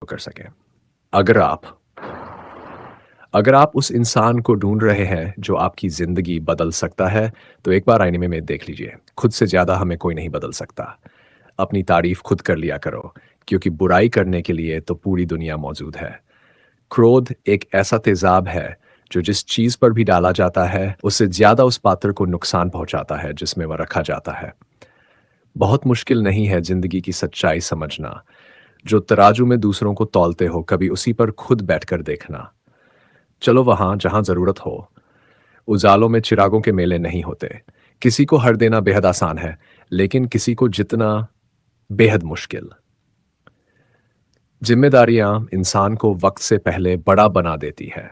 कर सकें। अगर आप अगर आप उस इंसान को ढूंढ रहे हैं जो आपकी ज़िंदगी बदल सकता है, तो एक बार आईने में देख लीजिए। खुद से ज़्यादा हमें कोई नहीं बदल सकता। अपनी तारीफ़ खुद कर लिया करो, क्योंकि बुराई करने के लिए तो पूरी दुनिया मौजूद है। क्रोध एक ऐसा तेज़ाब है, जो जिस चीज़ पर भी डाला जाता है, उससे ज़्यादा उस पात्र को नुकसान पहुँचाता है जिसमें वह रखा जाता है। बहुत मुश्किल नहीं है ज़िंदगी की सच्चाई समझना। जो तराजू में दूसरों को तौलते हो, कभी उसी पर खुद बैठकर देखना। चलो वहाँ जहाँ ज़रूरत हो। उजालों में चिरागों के मेले नहीं होते। किसी को हर देना बेहद आसान है, लेकिन किसी को जितना बेहद मुश्किल। जिम्मेदारियां इंसान को वक्त से पहले बड़ा बना देती है।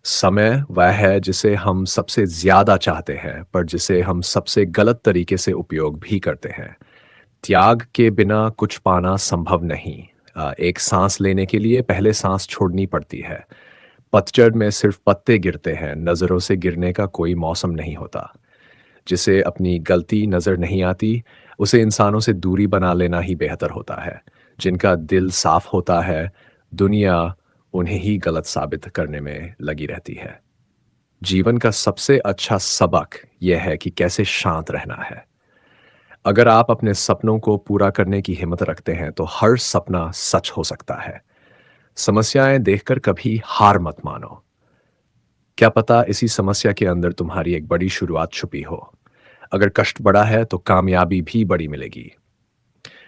समय वह है जिसे हम सबसे ज्यादा चाहते हैं, पर जिसे हम सबसे गलत तरीके से उपयोग भी करते हैं। त्याग के बिना कुछ पाना संभव नहीं। एक सांस लेने के लिए पहले सांस छोड़नी पड़ती है। पतझड़ में सिर्फ पत्ते गिरते हैं, नजरों से गिरने का कोई मौसम नहीं होता। जिसे अपनी गलती नजर नहीं आती, उसे इंसानों से दूरी बना लेना ही बेहतर होता है। जिनका दिल साफ होता है, दुनिया उन्हें ही गलत साबित करने में लगी रहती है। जीवन का सबसे अच्छा सबक यह है कि कैसे शांत रहना है। अगर आप अपने सपनों को पूरा करने की हिम्मत रखते हैं, तो हर सपना सच हो सकता है। समस्याएं देखकर कभी हार मत मानो। क्या पता इसी समस्या के अंदर तुम्हारी एक बड़ी शुरुआत छुपी हो। अगर कष्ट बड़ा है तो कामयाबी भी बड़ी मिलेगी।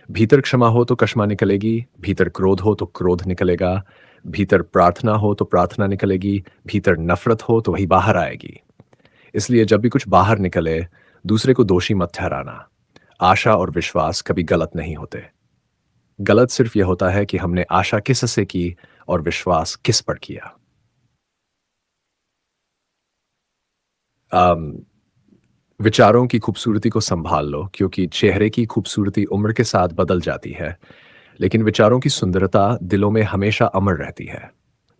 भीतर क्षमा हो तो क्षमा निकलेगी, भीतर क्रोध हो तो क्रोध निकलेगा, भीतर प्रार्थना हो तो प्रार्थना निकलेगी, भीतर नफरत हो तो वही बाहर आएगी। इसलिए जब भी कुछ बाहर निकले, दूसरे को दोषी मत ठहराना। आशा और विश्वास कभी गलत नहीं होते। गलत सिर्फ यह होता है कि हमने आशा किससे की और विश्वास किस पर किया। अम, विचारों की खूबसूरती को संभाल लो, क्योंकि चेहरे की खूबसूरती उम्र के साथ बदल जाती है, लेकिन विचारों की सुंदरता दिलों में हमेशा अमर रहती है।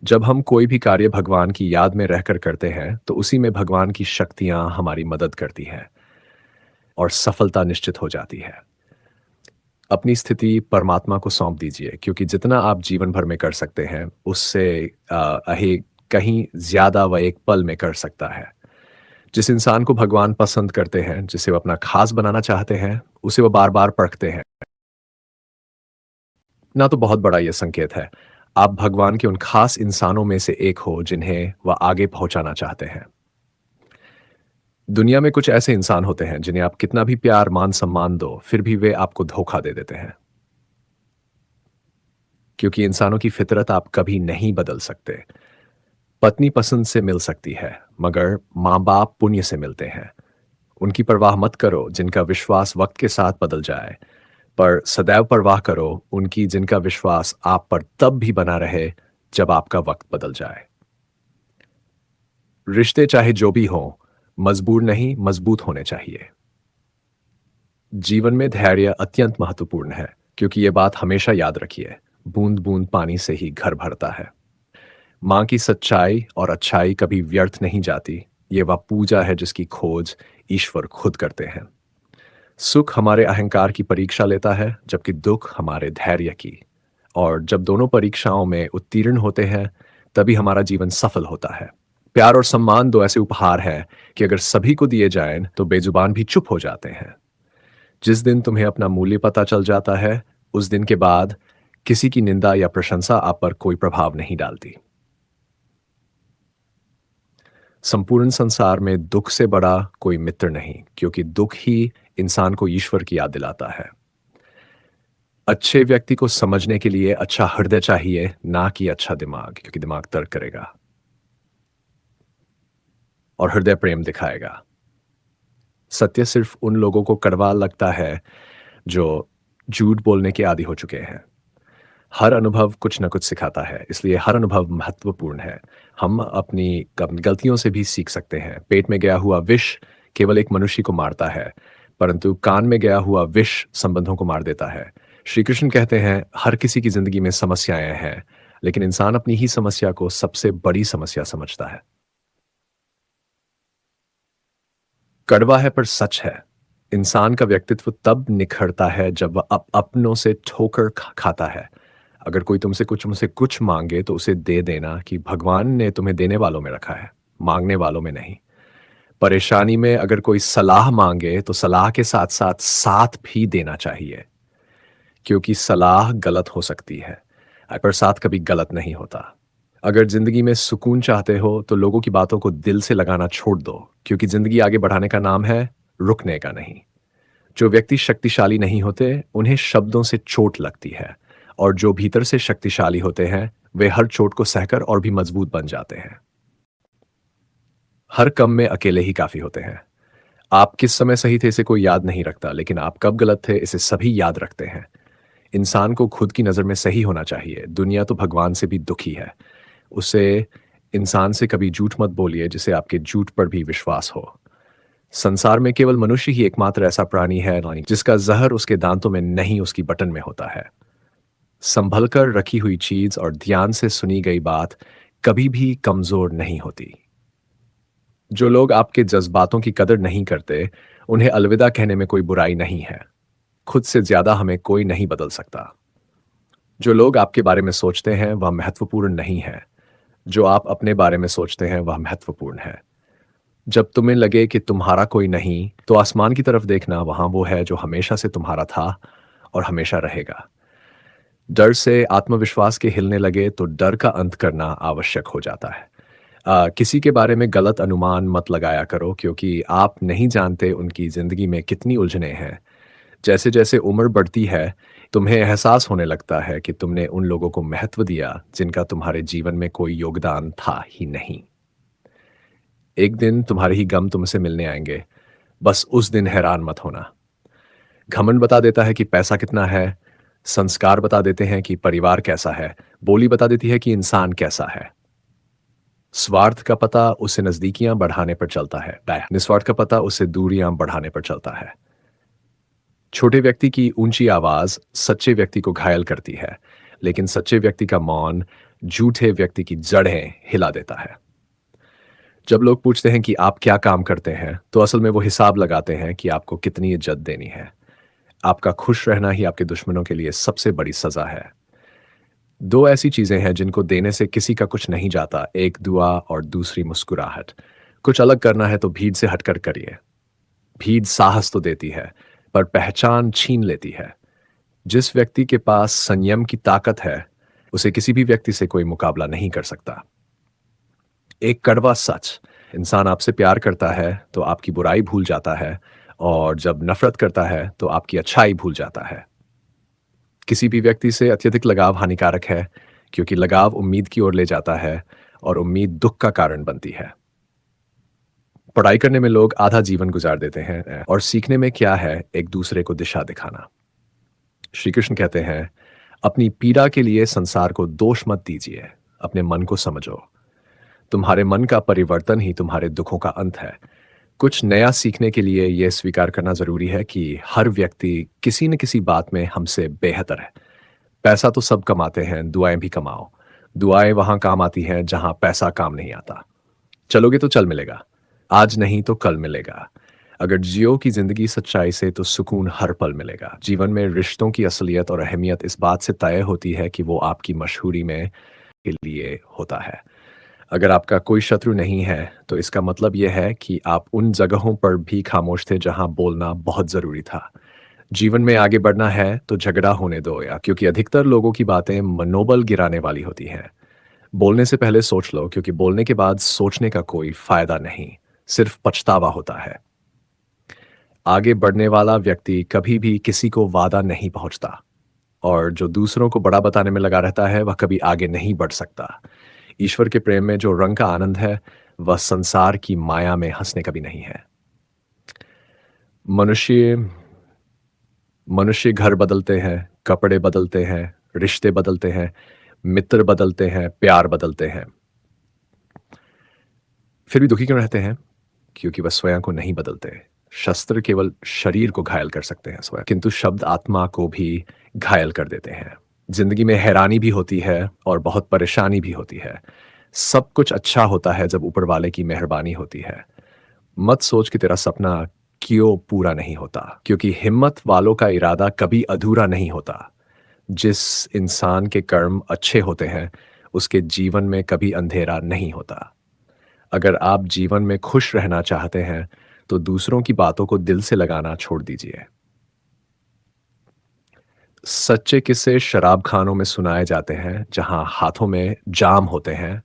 जब हम कोई भी कार्य भगवान की याद में रहकर करते हैं, तो उसी में भगवान की शक्तियां हमारी मदद करती हैं और सफलता निश्चित हो जाती है। अपनी स्थिति परमात्मा को सौंप दीजिए, क्योंकि जितना आप जीवन भर में कर सकते हैं, उससे अहे कहीं ज्यादा वह एक पल में कर सकता है। जिस इंसान को भगवान पसंद करते हैं, जिसे वो अपना खास बनाना चाहते हैं, उसे वो बार बार परखते हैं। ना तो बहुत बड़ा यह संकेत है। आप भगवान के उन खास इंसानों में से एक हो जिन्हें वह आगे पहुंचाना चाहते हैं। दुनिया में कुछ ऐसे इंसान होते हैं जिन्हें आप कितना भी प्यार मान सम्मान दो, फिर भी वे आपको धोखा दे देते हैं। क्योंकि इंसानों की फितरत आप कभी नहीं बदल सकते। पत्नी पसंद से मिल सकती है, मगर माँ बाप पुण्य से मिलते हैं। उनकी परवाह मत करो जिनका विश्वास वक्त के साथ बदल जाए, पर सदैव परवाह करो उनकी जिनका विश्वास आप पर तब भी बना रहे जब आपका वक्त बदल जाए। रिश्ते चाहे जो भी हों, मजबूर नहीं मजबूत होने चाहिए। जीवन में धैर्य अत्यंत महत्वपूर्ण है, क्योंकि ये बात हमेशा याद रखिए, बूंद बूंद पानी से ही घर भरता है। माँ की सच्चाई और अच्छाई कभी व्यर्थ नहीं जाती। ये वह पूजा है जिसकी खोज ईश्वर खुद करते हैं। सुख हमारे अहंकार की परीक्षा लेता है, जबकि दुख हमारे धैर्य की। और जब दोनों परीक्षाओं में उत्तीर्ण होते हैं, तभी हमारा जीवन सफल होता है। प्यार और सम्मान दो ऐसे उपहार हैं कि अगर सभी को दिए जाएं, तो बेजुबान भी चुप हो जाते हैं। जिस दिन तुम्हें अपना मूल्य पता चल जाता है, उस दिन के बाद किसी की निंदा या प्रशंसा आप पर कोई प्रभाव नहीं डालती। संपूर्ण संसार में दुख से बड़ा कोई मित्र नहीं, क्योंकि दुख ही इंसान को ईश्वर की याद दिलाता है। अच्छे व्यक्ति को समझने के लिए अच्छा हृदय चाहिए, ना कि अच्छा दिमाग, क्योंकि दिमाग तर्क करेगा और हृदय प्रेम दिखाएगा। सत्य सिर्फ उन लोगों को कड़वा लगता है जो झूठ बोलने के आदी हो चुके हैं। हर अनुभव कुछ न कुछ सिखाता है, इसलिए हर अनुभव महत्वपूर्ण है। हम अपनी गलतियों से भी सीख सकते हैं। पेट में गया हुआ विष केवल एक मनुष्य को मारता है, परंतु कान में गया हुआ विष संबंधों को मार देता है। श्री कृष्ण कहते हैं, हर किसी की जिंदगी में समस्याएं हैं, लेकिन इंसान अपनी ही समस्या को सबसे बड़ी समस्या समझता है। कड़वा है पर सच है। इंसान का व्यक्तित्व तब निखरता है जब वह अपनों से ठोकर खाता है। अगर कोई तुमसे कुछ मांगे तो उसे दे देना कि भगवान ने तुम्हें देने वालों में रखा है, मांगने वालों में नहीं। परेशानी में अगर कोई सलाह मांगे तो सलाह के साथ साथ साथ भी देना चाहिए, क्योंकि सलाह गलत हो सकती है पर साथ कभी गलत नहीं होता। अगर जिंदगी में सुकून चाहते हो तो लोगों की बातों को दिल से लगाना छोड़ दो, क्योंकि जिंदगी आगे बढ़ाने का नाम है, रुकने का नहीं। जो व्यक्ति शक्तिशाली नहीं होते उन्हें शब्दों से चोट लगती है, और जो भीतर से शक्तिशाली होते हैं वे हर चोट को सहकर और भी मजबूत बन जाते हैं। हर कम में अकेले ही काफी होते हैं। आप किस समय सही थे इसे कोई याद नहीं रखता, लेकिन आप कब गलत थे इसे सभी याद रखते हैं। इंसान को खुद की नज़र में सही होना चाहिए। दुनिया तो भगवान से भी दुखी है। उसे इंसान से कभी झूठ मत बोलिए जिसे आपके झूठ पर भी विश्वास हो। संसार में केवल मनुष्य ही एकमात्र ऐसा प्राणी है जिसका जहर उसके दांतों में नहीं उसकी बटन में होता है। संभल कर रखी हुई चीज और ध्यान से सुनी गई बात कभी भी कमजोर नहीं होती। जो लोग आपके जज्बातों की कदर नहीं करते उन्हें अलविदा कहने में कोई बुराई नहीं है। खुद से ज्यादा हमें कोई नहीं बदल सकता। जो लोग आपके बारे में सोचते हैं वह महत्वपूर्ण नहीं है। जो आप अपने बारे में सोचते हैं वह महत्वपूर्ण है। जब तुम्हें लगे कि तुम्हारा कोई नहीं तो आसमान की तरफ देखना, वहां वो है जो हमेशा से तुम्हारा था और हमेशा रहेगा। डर से आत्मविश्वास के हिलने लगे तो डर का अंत करना आवश्यक हो जाता है। किसी के बारे में गलत अनुमान मत लगाया करो, क्योंकि आप नहीं जानते उनकी जिंदगी में कितनी उलझनें हैं। जैसे जैसे उम्र बढ़ती है तुम्हें एहसास होने लगता है कि तुमने उन लोगों को महत्व दिया जिनका तुम्हारे जीवन में कोई योगदान था ही नहीं। एक दिन तुम्हारे ही गम तुमसे मिलने आएंगे, बस उस दिन हैरान मत होना। घमंड बता देता है कि पैसा कितना है, संस्कार बता देते हैं कि परिवार कैसा है, बोली बता देती है कि इंसान कैसा है। स्वार्थ का पता उसे नजदीकियां बढ़ाने पर चलता है, निस्वार्थ का पता उसे दूरियां बढ़ाने पर चलता है। छोटे व्यक्ति की ऊंची आवाज सच्चे व्यक्ति को घायल करती है, लेकिन सच्चे व्यक्ति का मौन झूठे व्यक्ति की जड़ें हिला देता है। जब लोग पूछते हैं कि आप क्या काम करते हैं तो असल में वो हिसाब लगाते हैं कि आपको कितनी इज्जत देनी है। आपका खुश रहना ही आपके दुश्मनों के लिए सबसे बड़ी सजा है। दो ऐसी चीजें हैं जिनको देने से किसी का कुछ नहीं जाता, एक दुआ और दूसरी मुस्कुराहट। कुछ अलग करना है तो भीड़ से हटकर करिए। भीड़ साहस तो देती है पर पहचान छीन लेती है। जिस व्यक्ति के पास संयम की ताकत है उसे किसी भी व्यक्ति से कोई मुकाबला नहीं कर सकता। एक कड़वा सच, इंसान आपसे प्यार करता है तो आपकी बुराई भूल जाता है, और जब नफरत करता है तो आपकी अच्छाई भूल जाता है। किसी भी व्यक्ति से अत्यधिक लगाव हानिकारक है, क्योंकि लगाव उम्मीद की ओर ले जाता है और उम्मीद दुख का कारण बनती है। पढ़ाई करने में लोग आधा जीवन गुजार देते हैं, और सीखने में क्या है, एक दूसरे को दिशा दिखाना। श्री कृष्ण कहते हैं, अपनी पीड़ा के लिए संसार को दोष मत दीजिए, अपने मन को समझो। तुम्हारे मन का परिवर्तन ही तुम्हारे दुखों का अंत है। कुछ नया सीखने के लिए यह स्वीकार करना जरूरी है कि हर व्यक्ति किसी न किसी बात में हमसे बेहतर है। पैसा तो सब कमाते हैं, दुआएं भी कमाओ। दुआएं वहां काम आती हैं जहां पैसा काम नहीं आता। चलोगे तो चल मिलेगा, आज नहीं तो कल मिलेगा। अगर जियो की जिंदगी सच्चाई से तो सुकून हर पल मिलेगा। जीवन में रिश्तों की असलियत और अहमियत इस बात से तय होती है कि वो आपकी मशहूरी में के लिए होता है। अगर आपका कोई शत्रु नहीं है तो इसका मतलब यह है कि आप उन जगहों पर भी खामोश थे जहां बोलना बहुत जरूरी था। जीवन में आगे बढ़ना है तो झगड़ा होने दो, या क्योंकि अधिकतर लोगों की बातें मनोबल गिराने वाली होती हैं। बोलने से पहले सोच लो, क्योंकि बोलने के बाद सोचने का कोई फायदा नहीं, सिर्फ पछतावा होता है। आगे बढ़ने वाला व्यक्ति कभी भी किसी को वादा नहीं पहुंचता, और जो दूसरों को बड़ा बताने में लगा रहता है वह कभी आगे नहीं बढ़ सकता। ईश्वर के प्रेम में जो रंग का आनंद है वह संसार की माया में हंसने का भी नहीं है। मनुष्य मनुष्य घर बदलते हैं, कपड़े बदलते हैं, रिश्ते बदलते हैं, मित्र बदलते हैं, प्यार बदलते हैं, फिर भी दुखी क्यों रहते हैं? क्योंकि वह स्वयं को नहीं बदलते। शस्त्र केवल शरीर को घायल कर सकते हैं स्वयं, किंतु शब्द आत्मा को भी घायल कर देते हैं। जिंदगी में हैरानी भी होती है और बहुत परेशानी भी होती है। सब कुछ अच्छा होता है जब ऊपर वाले की मेहरबानी होती है। मत सोच कि तेरा सपना क्यों पूरा नहीं होता, क्योंकि हिम्मत वालों का इरादा कभी अधूरा नहीं होता। जिस इंसान के कर्म अच्छे होते हैं, उसके जीवन में कभी अंधेरा नहीं होता। अगर आप जीवन में खुश रहना चाहते हैं, तो दूसरों की बातों को दिल से लगाना छोड़ दीजिए। सच्चे किस्से शराब खानों में सुनाए जाते हैं, जहां हाथों में जाम होते हैं,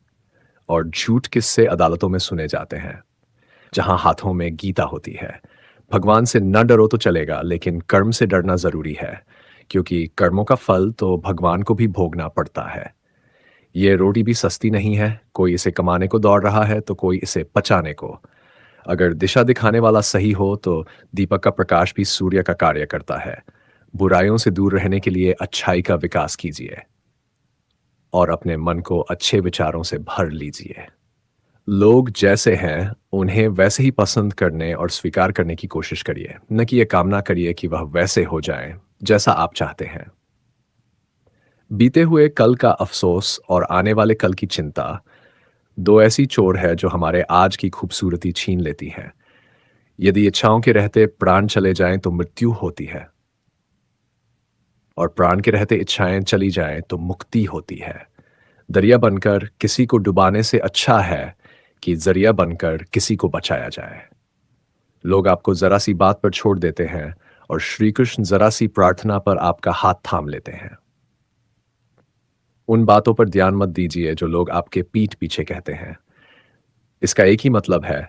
और झूठ किस्से अदालतों में सुने जाते हैं, जहां हाथों में गीता होती है। भगवान से न डरो तो चलेगा, लेकिन कर्म से डरना जरूरी है, क्योंकि कर्मों का फल तो भगवान को भी भोगना पड़ता है। ये रोटी भी सस्ती नहीं है, कोई इसे कमाने को दौड़ रहा है तो कोई इसे पचाने को। अगर दिशा दिखाने वाला सही हो तो दीपक का प्रकाश भी सूर्य का कार्य करता है। बुराइयों से दूर रहने के लिए अच्छाई का विकास कीजिए और अपने मन को अच्छे विचारों से भर लीजिए। लोग जैसे हैं उन्हें वैसे ही पसंद करने और स्वीकार करने की कोशिश करिए, न कि ये कामना करिए कि वह वैसे हो जाएं जैसा आप चाहते हैं। बीते हुए कल का अफसोस और आने वाले कल की चिंता दो ऐसी चोर है जो हमारे आज की खूबसूरती छीन लेती हैं। यदि इच्छाओं के रहते प्राण चले जाएं तो मृत्यु होती है, और प्राण के रहते इच्छाएं चली जाएं तो मुक्ति होती है। दरिया बनकर किसी को डुबाने से अच्छा है कि जरिया बनकर किसी को बचाया जाए। लोग आपको जरा सी बात पर छोड़ देते हैं, और श्री कृष्ण जरा सी प्रार्थना पर आपका हाथ थाम लेते हैं। उन बातों पर ध्यान मत दीजिए जो लोग आपके पीठ पीछे कहते हैं। इसका एक ही मतलब है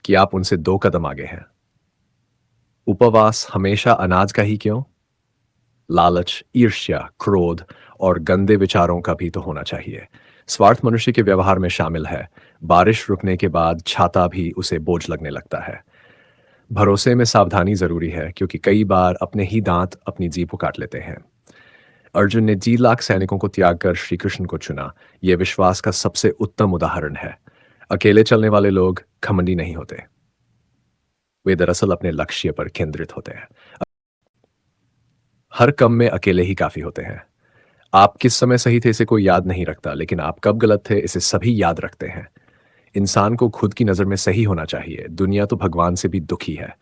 कि आप उनसे दो कदम आगे हैं। उपवास हमेशा अनाज का ही क्यों? लालच, ईर्ष्या, क्रोध और गंदे विचारों का भी तो होना चाहिए। स्वार्थ मनुष्य के व्यवहार में शामिल है। बारिश रुकने के बाद छाता भी उसे बोझ लगने लगता है। भरोसे में सावधानी जरूरी है, क्योंकि कई बार अपने ही दांत अपनी जीभ को काट लेते हैं। अर्जुन ने 10 लाख सैनिकों को त्याग कर श्री कृष्ण को चुना। यह विश्वास का सबसे उत्तम उदाहरण है। अकेले चलने वाले लोग घमंडी नहीं होते, वे दरअसल अपने लक्ष्य पर केंद्रित होते हैं। हर कम में अकेले ही काफी होते हैं। आप किस समय सही थे इसे कोई याद नहीं रखता, लेकिन आप कब गलत थे इसे सभी याद रखते हैं। इंसान को खुद की नजर में सही होना चाहिए। दुनिया तो भगवान से भी दुखी है।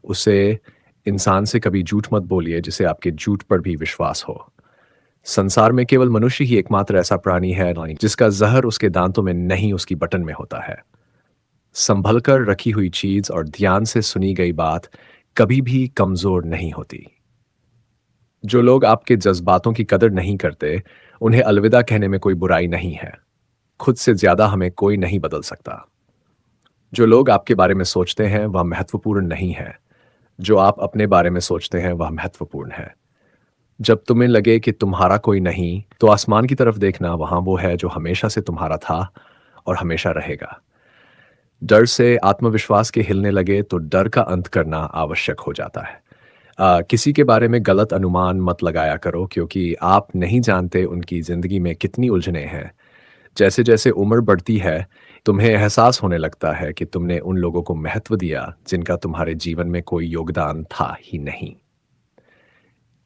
उसे इंसान से कभी झूठ मत बोलिए जिसे आपके झूठ पर भी विश्वास हो। संसार में केवल मनुष्य ही एकमात्र ऐसा प्राणी है जिसका जहर उसके दांतों में नहीं, उसकी बटन में होता है। संभल कर रखी हुई चीज और ध्यान से सुनी गई बात कभी भी कमजोर नहीं होती। जो लोग आपके जज्बातों की कदर नहीं करते, उन्हें अलविदा कहने में कोई बुराई नहीं है। खुद से ज्यादा हमें कोई नहीं बदल सकता। जो लोग आपके बारे में सोचते हैं वह महत्वपूर्ण नहीं है। जो आप अपने बारे में सोचते हैं वह महत्वपूर्ण है। जब तुम्हें लगे कि तुम्हारा कोई नहीं, तो आसमान की तरफ देखना, वहां वो है जो हमेशा से तुम्हारा था और हमेशा रहेगा। डर से आत्मविश्वास के हिलने लगे तो डर का अंत करना आवश्यक हो जाता है। किसी के बारे में गलत अनुमान मत लगाया करो, क्योंकि आप नहीं जानते उनकी जिंदगी में कितनी उलझने हैं। जैसे जैसे उम्र बढ़ती है, तुम्हें एहसास होने लगता है कि तुमने उन लोगों को महत्व दिया जिनका तुम्हारे जीवन में कोई योगदान था ही नहीं।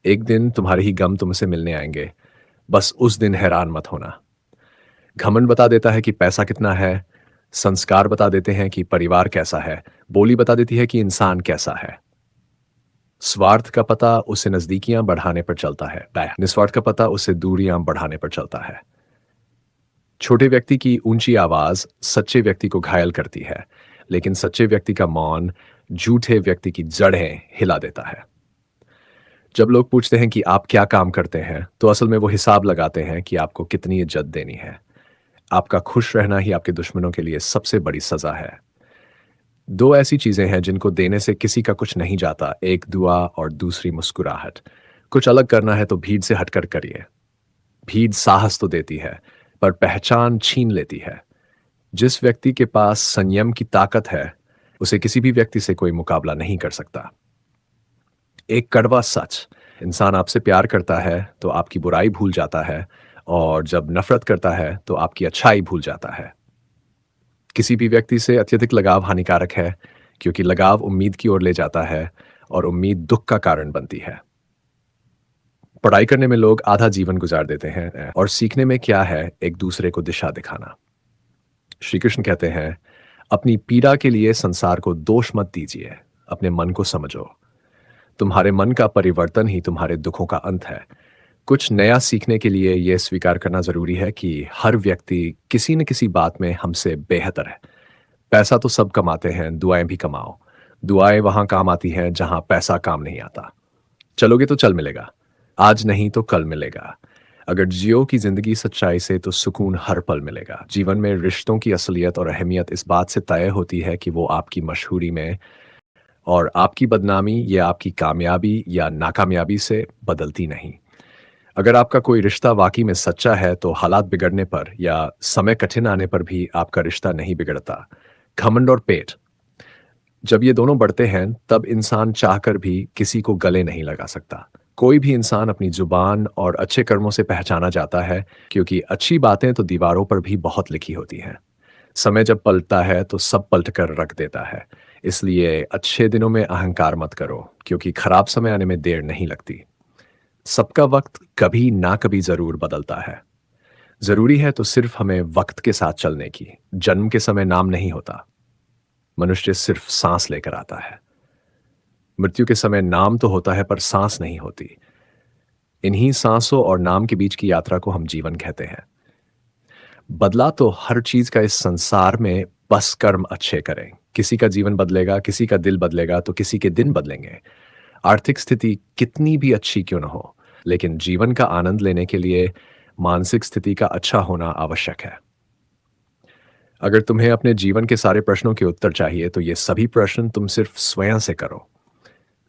एक दिन तुम्हारे ही गम तुमसे मिलने आएंगे, बस उस दिन हैरान मत होना। घमंड बता देता है कि पैसा कितना है, संस्कार बता देते हैं कि परिवार कैसा है, बोली बता देती है कि इंसान कैसा है। स्वार्थ का पता उसे नजदीकियां बढ़ाने पर चलता है, निस्वार्थ का पता उसे दूरियां बढ़ाने पर चलता है। छोटे व्यक्ति की ऊंची आवाज सच्चे व्यक्ति को घायल करती है, लेकिन सच्चे व्यक्ति का मौन झूठे व्यक्ति की जड़ें हिला देता है। जब लोग पूछते हैं कि आप क्या काम करते हैं, तो असल में वो हिसाब लगाते हैं कि आपको कितनी इज्जत देनी है। आपका खुश रहना ही आपके दुश्मनों के लिए सबसे बड़ी सजा है। दो ऐसी चीजें हैं जिनको देने से किसी का कुछ नहीं जाता, एक दुआ और दूसरी मुस्कुराहट। कुछ अलग करना है तो भीड़ से हटकर करिए। भीड़ साहस तो देती है, पर पहचान छीन लेती है। जिस व्यक्ति के पास संयम की ताकत है, उसे किसी भी व्यक्ति से कोई मुकाबला नहीं कर सकता। एक कड़वा सच, इंसान आपसे प्यार करता है तो आपकी बुराई भूल जाता है, और जब नफरत करता है तो आपकी अच्छाई भूल जाता है। किसी भी व्यक्ति से अत्यधिक लगाव हानिकारक है, क्योंकि लगाव उम्मीद की ओर ले जाता है, और उम्मीद दुख का कारण बनती है। पढ़ाई करने में लोग आधा जीवन गुजार देते हैं, और सीखने में क्या है, एक दूसरे को दिशा दिखाना। श्री कृष्ण कहते हैं, अपनी पीड़ा के लिए संसार को दोष मत दीजिए, अपने मन को समझो। तुम्हारे मन का परिवर्तन ही तुम्हारे दुखों का अंत है। कुछ नया सीखने के लिए यह स्वीकार करना ज़रूरी है कि हर व्यक्ति किसी न किसी बात में हमसे बेहतर है। पैसा तो सब कमाते हैं, दुआएँ भी कमाओ। दुआएँ वहाँ काम आती हैं जहाँ पैसा काम नहीं आता। चलोगे तो चल मिलेगा, आज नहीं तो कल मिलेगा। अगर जियो की ज़िंदगी सच्चाई से तो सुकून हर पल मिलेगा। जीवन में रिश्तों की असलियत और अहमियत इस बात से तय होती है कि वो आपकी मशहूरी में और आपकी बदनामी या आपकी कामयाबी या नाकामयाबी से बदलती नहीं। अगर आपका कोई रिश्ता वाक़ई में सच्चा है, तो हालात बिगड़ने पर या समय कठिन आने पर भी आपका रिश्ता नहीं बिगड़ता। घमंड और पेट, जब ये दोनों बढ़ते हैं, तब इंसान चाहकर भी किसी को गले नहीं लगा सकता। कोई भी इंसान अपनी ज़ुबान और अच्छे कर्मों से पहचाना जाता है, क्योंकि अच्छी बातें तो दीवारों पर भी बहुत लिखी होती हैं। समय जब पलटता है, तो सब पलट कर रख देता है। इसलिए अच्छे दिनों में अहंकार मत करो, क्योंकि खराब समय आने में देर नहीं लगती। सबका वक्त कभी ना कभी ज़रूर बदलता है। ज़रूरी है तो सिर्फ हमें वक्त के साथ चलने की। जन्म के समय नाम नहीं होता। मनुष्य सिर्फ सांस लेकर आता है। मृत्यु के समय नाम तो होता है पर सांस नहीं होती। इन्हीं सांसों और नाम के बीच की यात्रा को हम जीवन कहते हैं। बदला तो हर चीज का इस संसार में, बस कर्म अच्छे करें। किसी का जीवन बदलेगा, किसी का दिल बदलेगा, तो किसी के दिन बदलेंगे। आर्थिक स्थिति कितनी भी अच्छी क्यों न हो, लेकिन जीवन का आनंद लेने के लिए मानसिक स्थिति का अच्छा होना आवश्यक है। अगर तुम्हें अपने जीवन के सारे प्रश्नों के उत्तर चाहिए, तो ये सभी प्रश्न तुम सिर्फ स्वयं से करो।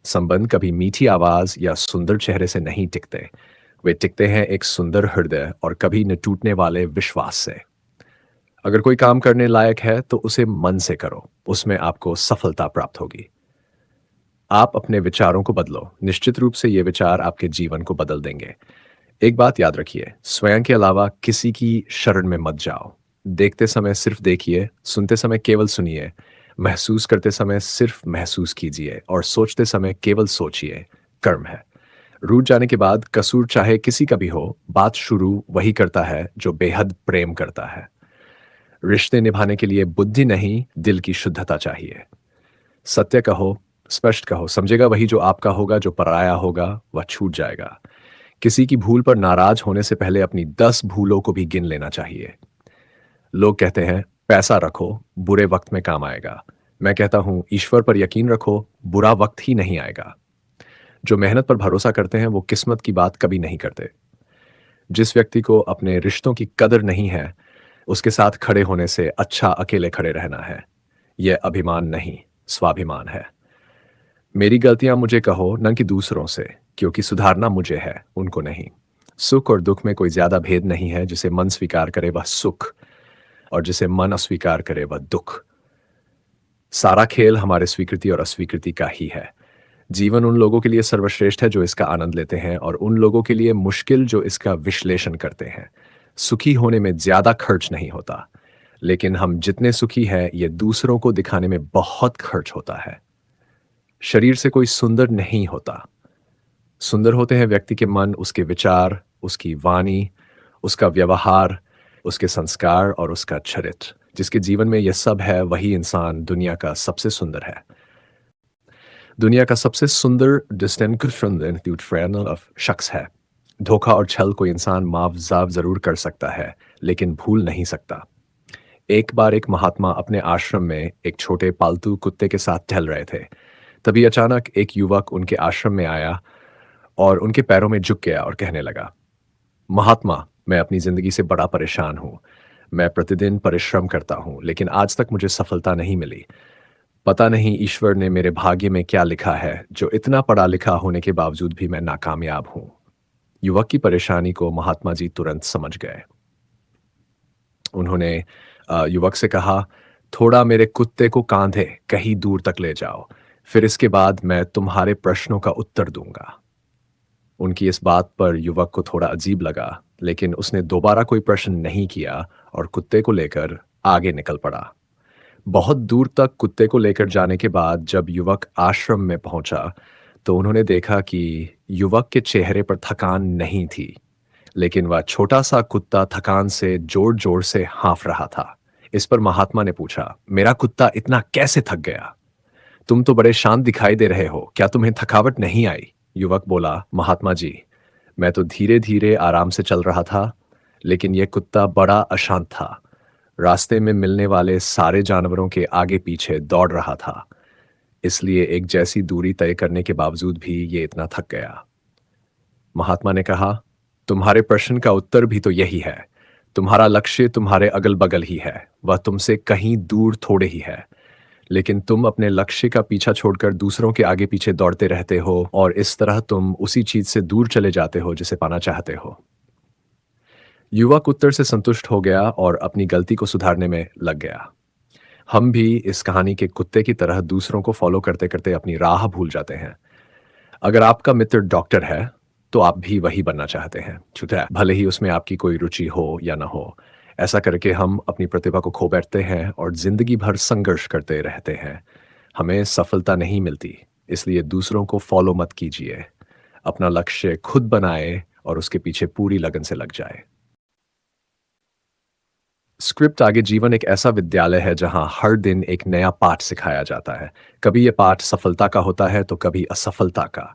संबंध कभी मीठी आवाज या सुंदर चेहरे से नहीं टिकते। वे टिकते हैं एक सुंदर हृदय और कभी न टूटने वाले विश्वास से। अगर कोई काम करने लायक है, तो उसे मन से करो। उसमें आपको सफलता प्राप्त होगी। आप अपने विचारों को बदलो। निश्चित रूप से ये विचार आपके जीवन को बदल देंगे। एक बात याद रखिए, स्वयं के अलावा किसी की शरण में मत जाओ। देखते समय सिर्फ देखिए, सुनते समय केवल सुनिए, महसूस करते समय सिर्फ महसूस कीजिए और सोचते समय केवल सोचिए। कर्म है। रूठ जाने के बाद कसूर चाहे किसी का भी हो, बात शुरू वही करता है जो बेहद प्रेम करता है। रिश्ते निभाने के लिए बुद्धि नहीं, दिल की शुद्धता चाहिए। सत्य कहो, स्पष्ट कहो, समझेगा वही जो आपका होगा, जो पराया होगा वह छूट जाएगा। किसी की भूल पर नाराज होने से पहले अपनी 10 भूलों को भी गिन लेना चाहिए। लोग कहते हैं पैसा रखो, बुरे वक्त में काम आएगा। मैं कहता हूं ईश्वर पर यकीन रखो, बुरा वक्त ही नहीं आएगा। जो मेहनत पर भरोसा करते हैं वो किस्मत की बात कभी नहीं करते। जिस व्यक्ति को अपने रिश्तों की कदर नहीं है, उसके साथ खड़े होने से अच्छा अकेले खड़े रहना है। यह अभिमान नहीं, स्वाभिमान है। मेरी गलतियां मुझे कहो, न कि दूसरों से, क्योंकि सुधारना मुझे है, उनको नहीं। सुख और दुख में कोई ज्यादा भेद नहीं है। जिसे मन स्वीकार करे वह सुख, और जिसे मन अस्वीकार करे वह दुख। सारा खेल हमारे स्वीकृति और अस्वीकृति का ही है। जीवन उन लोगों के लिए सर्वश्रेष्ठ है जो इसका आनंद लेते हैं, और उन लोगों के लिए मुश्किल जो इसका विश्लेषण करते हैं। सुखी होने में ज्यादा खर्च नहीं होता, लेकिन हम जितने सुखी हैं, ये दूसरों को दिखाने में बहुत खर्च होता है। शरीर से कोई सुंदर नहीं होता। सुंदर होते हैं व्यक्ति के मन, उसके विचार, उसकी वाणी, उसका व्यवहार, उसके संस्कार और उसका चरित्र। जिसके जीवन में यह सब है, वही इंसान दुनिया का सबसे सुंदर है। दुनिया का सबसे सुंदर शख्स है। धोखा और छल को इंसान मावजाव जरूर कर सकता है, लेकिन भूल नहीं सकता। एक बार एक महात्मा अपने आश्रम में एक छोटे पालतू कुत्ते के साथ टहल रहे थे। तभी अचानक एक युवक उनके आश्रम में आया और उनके पैरों में झुक गया और कहने लगा, महात्मा, मैं अपनी जिंदगी से बड़ा परेशान हूं। मैं प्रतिदिन परिश्रम करता हूं, लेकिन आज तक मुझे सफलता नहीं मिली। पता नहीं ईश्वर ने मेरे भाग्य में क्या लिखा है, जो इतना पढ़ा लिखा होने के बावजूद भी मैं नाकामयाब हूं। युवक की परेशानी को महात्मा जी तुरंत समझ गए। उन्होंने युवक से कहा, थोड़ा मेरे कुत्ते को कांधे कहीं दूर तक ले जाओ, फिर इसके बाद मैं तुम्हारे प्रश्नों का उत्तर दूंगा। उनकी इस बात पर युवक को थोड़ा अजीब लगा, लेकिन उसने दोबारा कोई प्रश्न नहीं किया और कुत्ते को लेकर आगे निकल पड़ा। बहुत दूर तक कुत्ते को लेकर जाने के बाद जब युवक आश्रम में पहुंचा, तो उन्होंने देखा कि युवक के चेहरे पर थकान नहीं थी, लेकिन वह छोटा सा कुत्ता थकान से जोर जोर से हाँफ रहा था। इस पर महात्मा ने पूछा, मेरा कुत्ता इतना कैसे थक गया? तुम तो बड़े शांत दिखाई दे रहे हो, क्या तुम्हें थकावट नहीं आई? युवक बोला, महात्मा जी, मैं तो धीरे धीरे आराम से चल रहा था, लेकिन यह कुत्ता बड़ा अशांत था। रास्ते में मिलने वाले सारे जानवरों के आगे पीछे दौड़ रहा था, इसलिए एक जैसी दूरी तय करने के बावजूद भी ये इतना थक गया। महात्मा ने कहा, तुम्हारे प्रश्न का उत्तर भी तो यही है। तुम्हारा लक्ष्य तुम्हारे अगल बगल ही है, वह तुमसे कहीं दूर थोड़े ही है। लेकिन तुम अपने लक्ष्य का पीछा छोड़कर दूसरों के आगे पीछे दौड़ते रहते हो, और इस तरह तुम उसी चीज से दूर चले जाते हो जिसे पाना चाहते हो। युवक उत्तर से संतुष्ट हो गया और अपनी गलती को सुधारने में लग गया। हम भी इस कहानी के कुत्ते की तरह दूसरों को फॉलो करते करते अपनी राह भूल जाते हैं। अगर आपका मित्र डॉक्टर है, तो आप भी वही बनना चाहते हैं, ठीक है, भले ही उसमें आपकी कोई रुचि हो या ना हो। ऐसा करके हम अपनी प्रतिभा को खो बैठते हैं और जिंदगी भर संघर्ष करते रहते हैं। हमें सफलता नहीं मिलती, इसलिए दूसरों को फॉलो मत कीजिए। अपना लक्ष्य खुद बनाए और उसके पीछे पूरी लगन से लग जाए। स्क्रिप्ट आगे। जीवन एक ऐसा विद्यालय है जहां हर दिन एक नया पाठ सिखाया जाता है। कभी यह पाठ सफलता का होता है तो कभी असफलता का।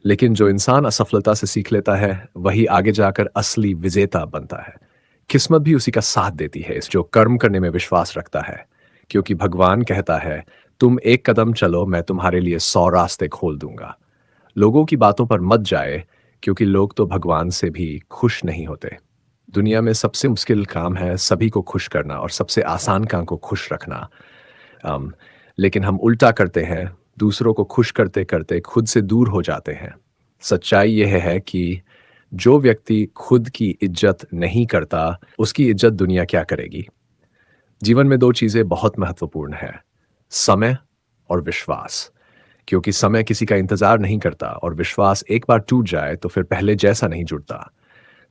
लेकिन जो इंसान असफलता से सीख लेता है, वही आगे जाकर असली विजेता बनता है। किस्मत भी उसी का साथ देती है, इस जो कर्म करने में विश्वास रखता है। क्योंकि भगवान कहता है, तुम एक कदम चलो, मैं तुम्हारे लिए 100 रास्ते खोल दूंगा। लोगों की बातों पर मत जाए, क्योंकि लोग तो भगवान से भी खुश नहीं होते। दुनिया में सबसे मुश्किल काम है सभी को खुश करना, और सबसे आसान काम को खुश रखना। अम, लेकिन हम उल्टा करते हैं, दूसरों को खुश करते करते खुद से दूर हो जाते हैं। सच्चाई यह है कि जो व्यक्ति खुद की इज्जत नहीं करता, उसकी इज्जत दुनिया क्या करेगी। जीवन में दो चीजें बहुत महत्वपूर्ण है, समय और विश्वास। क्योंकि समय किसी का इंतजार नहीं करता, और विश्वास एक बार टूट जाए तो फिर पहले जैसा नहीं जुड़ता।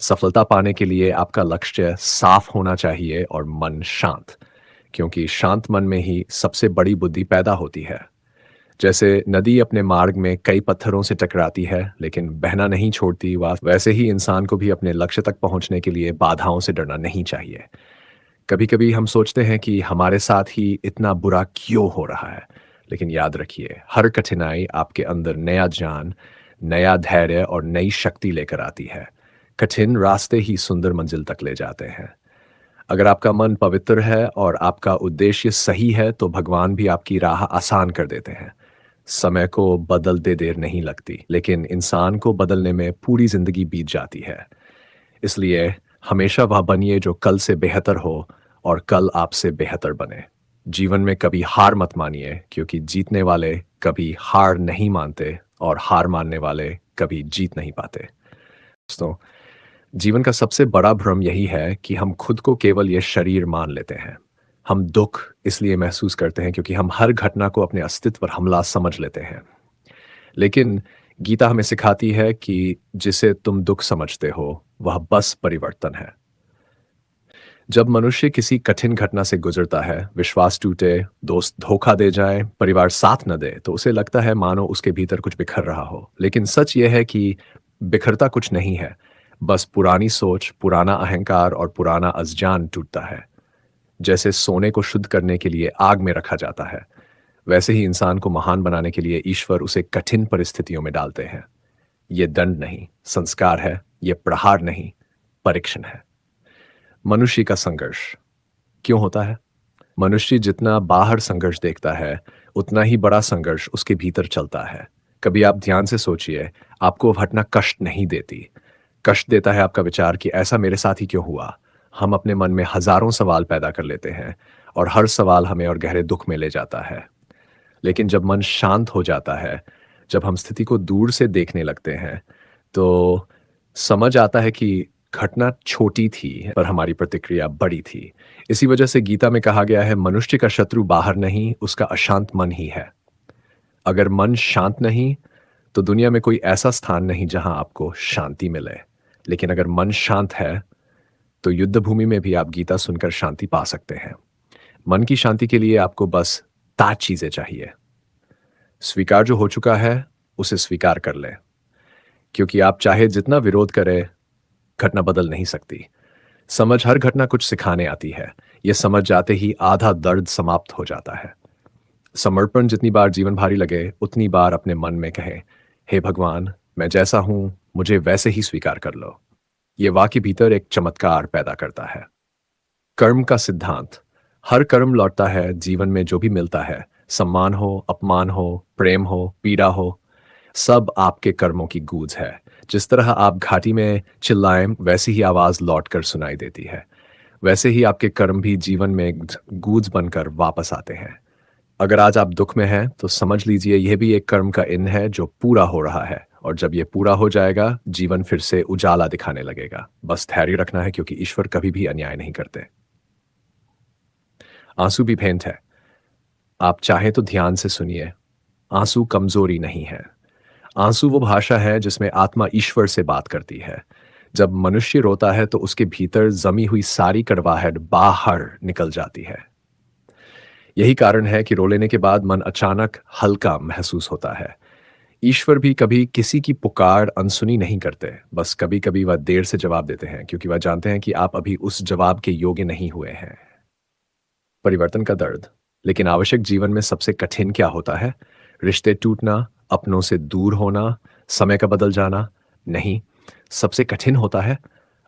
सफलता पाने के लिए आपका लक्ष्य साफ होना चाहिए और मन शांत, क्योंकि शांत मन में ही सबसे बड़ी बुद्धि पैदा होती है। जैसे नदी अपने मार्ग में कई पत्थरों से टकराती है लेकिन बहना नहीं छोड़ती, वैसे ही इंसान को भी अपने लक्ष्य तक पहुंचने के लिए बाधाओं से डरना नहीं चाहिए। कभी कभी हम सोचते हैं कि हमारे साथ ही इतना बुरा क्यों हो रहा है, लेकिन याद रखिए, हर कठिनाई आपके अंदर नया ज्ञान, नया धैर्य और नई शक्ति लेकर आती है। कठिन रास्ते ही सुंदर मंजिल तक ले जाते हैं। अगर आपका मन पवित्र है और आपका उद्देश्य सही है, तो भगवान भी आपकी राह आसान कर देते हैं। समय को बदलते देर नहीं लगती, लेकिन इंसान को बदलने में पूरी जिंदगी बीत जाती है। इसलिए हमेशा वह बनिए जो कल से बेहतर हो, और कल आपसे बेहतर बने। जीवन में कभी हार मत मानिए, क्योंकि जीतने वाले कभी हार नहीं मानते, और हार मानने वाले कभी जीत नहीं पाते। दोस्तों, जीवन का सबसे बड़ा भ्रम यही है कि हम खुद को केवल ये शरीर मान लेते हैं। हम दुख इसलिए महसूस करते हैं क्योंकि हम हर घटना को अपने अस्तित्व पर हमला समझ लेते हैं। लेकिन गीता हमें सिखाती है कि जिसे तुम दुख समझते हो, वह बस परिवर्तन है। जब मनुष्य किसी कठिन घटना से गुजरता है, विश्वास टूटे, दोस्त धोखा दे जाए, परिवार साथ न दे, तो उसे लगता है मानो उसके भीतर कुछ बिखर रहा हो। लेकिन सच यह है कि बिखरता कुछ नहीं है, बस पुरानी सोच, पुराना अहंकार और पुराना अज्ञान टूटता है। जैसे सोने को शुद्ध करने के लिए आग में रखा जाता है, वैसे ही इंसान को महान बनाने के लिए ईश्वर उसे कठिन परिस्थितियों में डालते हैं। ये दंड नहीं, संस्कार है। ये प्रहार नहीं, परीक्षण है। मनुष्य का संघर्ष क्यों होता है? मनुष्य जितना बाहर संघर्ष देखता है, उतना ही बड़ा संघर्ष उसके भीतर चलता है। कभी आप ध्यान से सोचिए, आपको घटना कष्ट नहीं देती। कष्ट देता है आपका विचार कि ऐसा मेरे साथ ही क्यों हुआ। हम अपने मन में हजारों सवाल पैदा कर लेते हैं, और हर सवाल हमें और गहरे दुख में ले जाता है। लेकिन जब मन शांत हो जाता है, जब हम स्थिति को दूर से देखने लगते हैं, तो समझ आता है कि घटना छोटी थी पर हमारी प्रतिक्रिया बड़ी थी। इसी वजह से गीता में कहा गया है, मनुष्य का शत्रु बाहर नहीं, उसका अशांत मन ही है। अगर मन शांत नहीं, तो दुनिया में कोई ऐसा स्थान नहीं जहां आपको शांति मिले। लेकिन अगर मन शांत है, तो युद्ध भूमि में भी आप गीता सुनकर शांति पा सकते हैं। मन की शांति के लिए आपको बस 5 चीजें चाहिए। स्वीकार जो हो चुका है, उसे स्वीकार कर लें, क्योंकि आप चाहे जितना विरोध करें, घटना बदल नहीं सकती। समझ हर घटना कुछ सिखाने आती है। यह समझ जाते ही आधा दर्द समाप्त हो जाता है। समर्पण जितनी बार जीवन भारी लगे, उतनी बार अपने मन में कहें, हे भगवान, मैं जैसा हूं मुझे वैसे ही स्वीकार कर लो। ये वाक्य भीतर एक चमत्कार पैदा करता है। कर्म का सिद्धांत। हर कर्म लौटता है जीवन में जो भी मिलता है, सम्मान हो, अपमान हो, प्रेम हो, पीड़ा हो, सब आपके कर्मों की गूंज है। जिस तरह आप घाटी में चिल्लाएं वैसी ही आवाज लौट कर सुनाई देती है। वैसे ही आपके कर्म भी जीवन में गूंज बनकर वापस आते हैं। अगर आज आप दुख में हैं तो समझ लीजिए यह भी एक कर्म का इन है जो पूरा हो रहा है, और जब ये पूरा हो जाएगा जीवन फिर से उजाला दिखाने लगेगा। बस धैर्य रखना है, क्योंकि ईश्वर कभी भी अन्याय नहीं करते। आंसू भी भेंट है। आप चाहें तो ध्यान से सुनिए। आंसू कमजोरी नहीं है। आंसू वो भाषा है जिसमें आत्मा ईश्वर से बात करती है। जब मनुष्य रोता है तो उसके भीतर जमी हुई सारी कड़वाहट बाहर निकल जाती है। यही कारण है कि रो लेने के बाद मन अचानक हल्का महसूस होता है। ईश्वर भी कभी किसी की पुकार अनसुनी नहीं करते, बस कभी कभी वह देर से जवाब देते हैं, क्योंकि वह जानते हैं कि आप अभी उस जवाब के योग्य नहीं हुए हैं। परिवर्तन का दर्द। लेकिन आवश्यक जीवन में सबसे कठिन क्या होता है? रिश्ते टूटना, अपनों से दूर होना, समय का बदल जाना? नहीं, सबसे कठिन होता है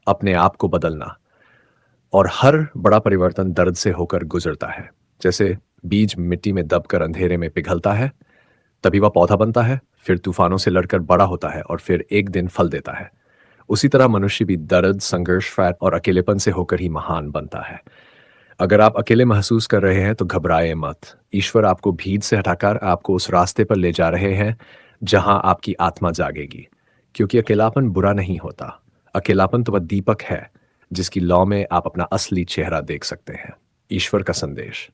अपने आप को बदलना। और हर बड़ा परिवर्तन दर्द से होकर गुजरता है। जैसे बीज मिट्टी में दबकर अंधेरे में पिघलता है, तभी वह पौधा बनता है, फिर तूफानों से लड़कर बड़ा होता है और फिर एक दिन फल देता है। उसी तरह मनुष्य भी दर्द, संघर्ष, फैट और अकेलेपन से होकर ही महान बनता है। अगर आप अकेले महसूस कर रहे हैं तो घबराएं मत। ईश्वर आपको भीड़ से हटाकर आपको उस रास्ते पर ले जा रहे हैं जहां आपकी आत्मा जागेगी। क्योंकि अकेलापन बुरा नहीं होता। अकेलापन तो वह दीपक है जिसकी लौ में आप अपना असली चेहरा देख सकते हैं। ईश्वर का संदेश।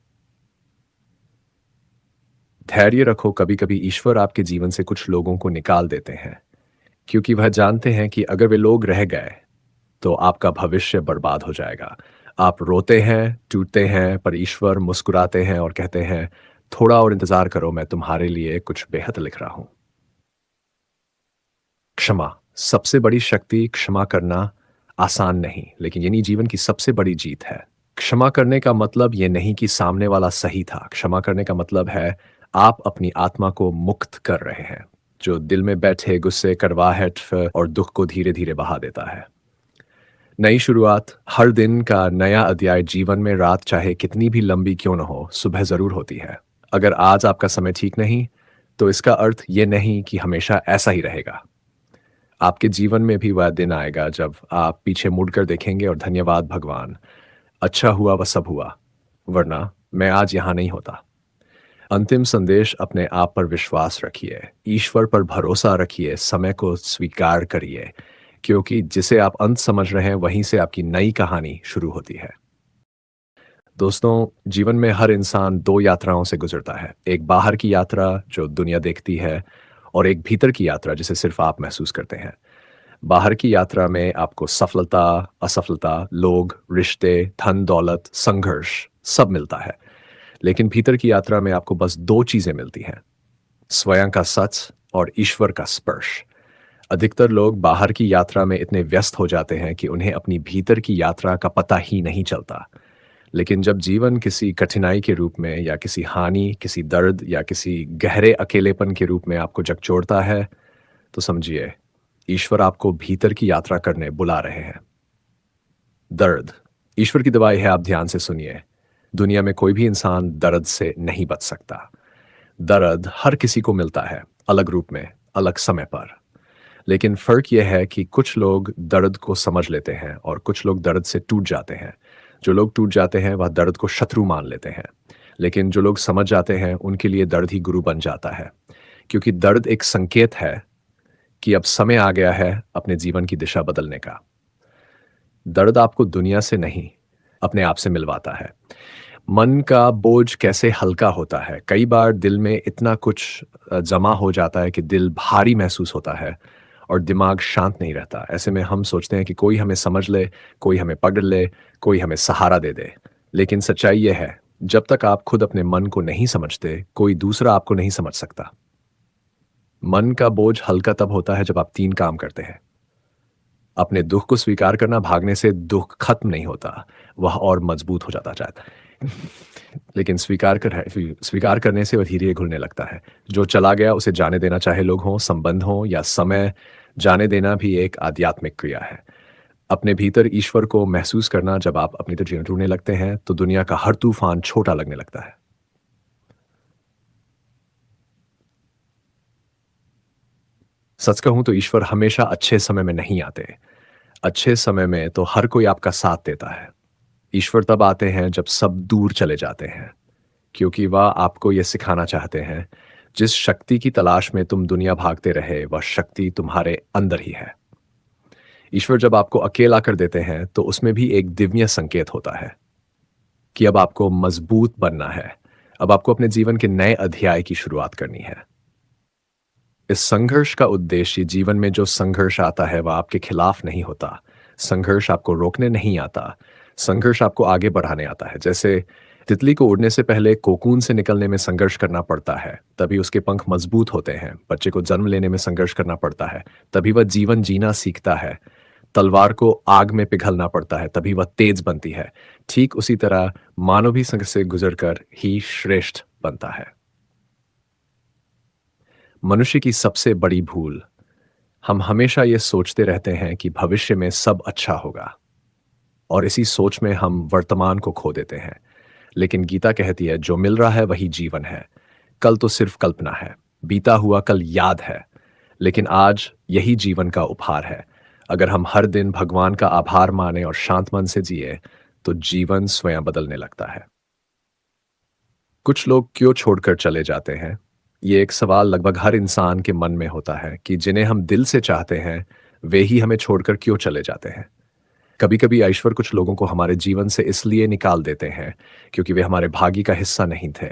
धैर्य रखो। कभी कभी ईश्वर आपके जीवन से कुछ लोगों को निकाल देते हैं, क्योंकि वह जानते हैं कि अगर वे लोग रह गए तो आपका भविष्य बर्बाद हो जाएगा। आप रोते हैं, टूटते हैं, पर ईश्वर मुस्कुराते हैं और कहते हैं, थोड़ा और इंतजार करो, मैं तुम्हारे लिए कुछ बेहद लिख रहा हूं। क्षमा। सबसे बड़ी शक्ति क्षमा करना आसान नहीं, लेकिन यही जीवन की सबसे बड़ी जीत है। क्षमा करने का मतलब ये नहीं कि सामने वाला सही था। क्षमा करने का मतलब है आप अपनी आत्मा को मुक्त कर रहे हैं, जो दिल में बैठे गुस्से, कड़वाहट और दुख को धीरे धीरे बहा देता है। नई शुरुआत। हर दिन का नया अध्याय जीवन में रात चाहे कितनी भी लंबी क्यों न हो, सुबह जरूर होती है। अगर आज आपका समय ठीक नहीं, तो इसका अर्थ ये नहीं कि हमेशा ऐसा ही रहेगा। आपके जीवन में भी वह दिन आएगा जब आप पीछे मुड़कर देखेंगे और धन्यवाद भगवान, अच्छा हुआ वह सब हुआ, वरना मैं आज यहां नहीं होता। अंतिम संदेश। अपने आप पर विश्वास रखिए, ईश्वर पर भरोसा रखिए, समय को स्वीकार करिए, क्योंकि जिसे आप अंत समझ रहे हैं वहीं से आपकी नई कहानी शुरू होती है। दोस्तों, जीवन में हर इंसान दो यात्राओं से गुजरता है। एक बाहर की यात्रा जो दुनिया देखती है, और एक भीतर की यात्रा जिसे सिर्फ आप महसूस करते हैं। बाहर की यात्रा में आपको सफलता, असफलता, लोग, रिश्ते, धन दौलत, संघर्ष सब मिलता है। लेकिन भीतर की यात्रा में आपको बस दो चीजें मिलती हैं, स्वयं का सच और ईश्वर का स्पर्श। अधिकतर लोग बाहर की यात्रा में इतने व्यस्त हो जाते हैं कि उन्हें अपनी भीतर की यात्रा का पता ही नहीं चलता। लेकिन जब जीवन किसी कठिनाई के रूप में, या किसी हानि, किसी दर्द, या किसी गहरे अकेलेपन के रूप में आपको जकचोड़ता है, तो समझिए ईश्वर आपको भीतर की यात्रा करने बुला रहे हैं। दर्द ईश्वर की दवाई है, आप ध्यान से सुनिए। दुनिया में कोई भी इंसान दर्द से नहीं बच सकता। दर्द हर किसी को मिलता है, अलग रूप में, अलग समय पर। लेकिन फर्क यह है कि कुछ लोग दर्द को समझ लेते हैं और कुछ लोग दर्द से टूट जाते हैं। जो लोग टूट जाते हैं वह दर्द को शत्रु मान लेते हैं, लेकिन जो लोग समझ जाते हैं उनके लिए दर्द ही गुरु बन जाता है। क्योंकि दर्द एक संकेत है कि अब समय आ गया है अपने जीवन की दिशा बदलने का। दर्द आपको दुनिया से नहीं, अपने आप से मिलवाता है। मन का बोझ कैसे हल्का होता है। कई बार दिल में इतना कुछ जमा हो जाता है कि दिल भारी महसूस होता है और दिमाग शांत नहीं रहता। ऐसे में हम सोचते हैं कि कोई हमें समझ ले, कोई हमें पकड़ ले, कोई हमें सहारा दे दे। लेकिन सच्चाई यह है, जब तक आप खुद अपने मन को नहीं समझते, कोई दूसरा आपको नहीं समझ सकता। मन का बोझ हल्का तब होता है जब आप तीन काम करते हैं। अपने दुख को स्वीकार करना। भागने से दुख खत्म नहीं होता, वह और मजबूत हो जाता है। लेकिन स्वीकार करने से वह धीरे घुलने लगता है। जो चला गया उसे जाने देना, चाहे लोग हों, संबंध हों या समय, जाने देना भी एक आध्यात्मिक क्रिया है। अपने भीतर ईश्वर को महसूस करना, जब आप अपनी तरफ ढूंढने लगते हैं तो दुनिया का हर तूफान छोटा लगने लगता है। सच कहूं तो ईश्वर हमेशा अच्छे समय में नहीं आते। अच्छे समय में तो हर कोई आपका साथ देता है। ईश्वर तब आते हैं जब सब दूर चले जाते हैं, क्योंकि वह आपको यह सिखाना चाहते हैं, जिस शक्ति की तलाश में तुम दुनिया भागते रहे वह शक्ति तुम्हारे अंदर ही है। ईश्वर जब आपको अकेला कर देते हैं तो उसमें भी एक दिव्य संकेत होता है कि अब आपको मजबूत बनना है। अब आपको अपने जीवन के नए अध्याय की शुरुआत करनी है। इस संघर्ष का उद्देश्य, जीवन में जो संघर्ष आता है वह आपके खिलाफ नहीं होता। संघर्ष आपको रोकने नहीं आता। संघर्ष आपको आगे बढ़ाने आता है। जैसे तितली को उड़ने से पहले कोकून से निकलने में संघर्ष करना पड़ता है, तभी उसके पंख मजबूत होते हैं। बच्चे को जन्म लेने में संघर्ष करना पड़ता है, तभी वह जीवन जीना सीखता है। तलवार को आग में पिघलना पड़ता है, तभी वह तेज बनती है। ठीक उसी तरह मानव भी संघर्ष से गुजरकर ही श्रेष्ठ बनता है। मनुष्य की सबसे बड़ी भूल, हम हमेशा ये सोचते रहते हैं कि भविष्य में सब अच्छा होगा, और इसी सोच में हम वर्तमान को खो देते हैं। लेकिन गीता कहती है, जो मिल रहा है वही जीवन है। कल तो सिर्फ कल्पना है, बीता हुआ कल याद है, लेकिन आज यही जीवन का उपहार है। अगर हम हर दिन भगवान का आभार माने और शांत मन से जिए तो जीवन स्वयं बदलने लगता है। कुछ लोग क्यों छोड़कर चले जाते हैं? ये एक सवाल लगभग हर इंसान के मन में होता है कि जिन्हें हम दिल से चाहते हैं वे ही हमें छोड़कर क्यों चले जाते हैं। कभी कभी ईश्वर कुछ लोगों को हमारे जीवन से इसलिए निकाल देते हैं क्योंकि वे हमारे भाग्य का हिस्सा नहीं थे।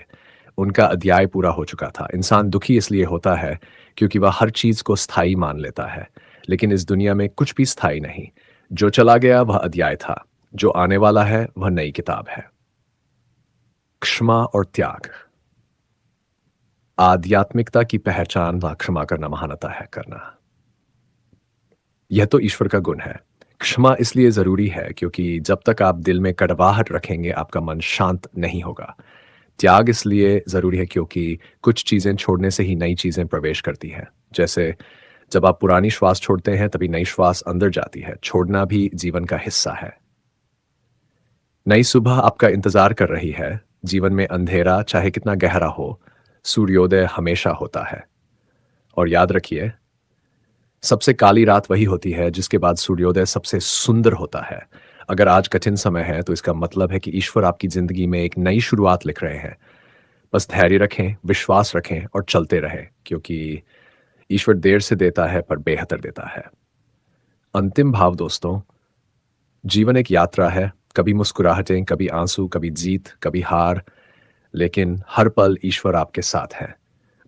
उनका अध्याय पूरा हो चुका था। इंसान दुखी इसलिए होता है क्योंकि वह हर चीज को स्थायी मान लेता है, लेकिन इस दुनिया में कुछ भी स्थायी नहीं। जो चला गया वह अध्याय था, जो आने वाला है वह नई किताब है। क्षमा और त्याग। आध्यात्मिकता की पहचान व क्षमा करना, महानता है करना। यह तो ईश्वर का गुण है। क्षमा इसलिए जरूरी है क्योंकि जब तक आप दिल में कड़वाहट रखेंगे आपका मन शांत नहीं होगा। त्याग इसलिए जरूरी है क्योंकि कुछ चीजें छोड़ने से ही नई चीजें प्रवेश करती हैं। जैसे जब आप पुरानी श्वास छोड़ते हैं तभी नई श्वास अंदर जाती है। छोड़ना भी जीवन का हिस्सा है। नई सुबह आपका इंतजार कर रही है। जीवन में अंधेरा चाहे कितना गहरा हो, सूर्योदय हमेशा होता है। और याद रखिए, सबसे काली रात वही होती है जिसके बाद सूर्योदय सबसे सुंदर होता है। अगर आज कठिन समय है तो इसका मतलब है कि ईश्वर आपकी जिंदगी में एक नई शुरुआत लिख रहे हैं। बस धैर्य रखें, विश्वास रखें और चलते रहें, क्योंकि ईश्वर देर से देता है पर बेहतर देता है। अंतिम भाव दोस्तों, जीवन एक यात्रा है। कभी मुस्कुराहटें, कभी आंसू, कभी जीत, कभी हार, लेकिन हर पल ईश्वर आपके साथ है।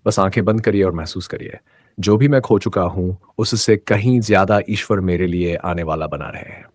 बस आंखें बंद करिए और महसूस करिए, जो भी मैं खो चुका हूं उससे कहीं ज्यादा ईश्वर मेरे लिए आने वाला बना रहे हैं।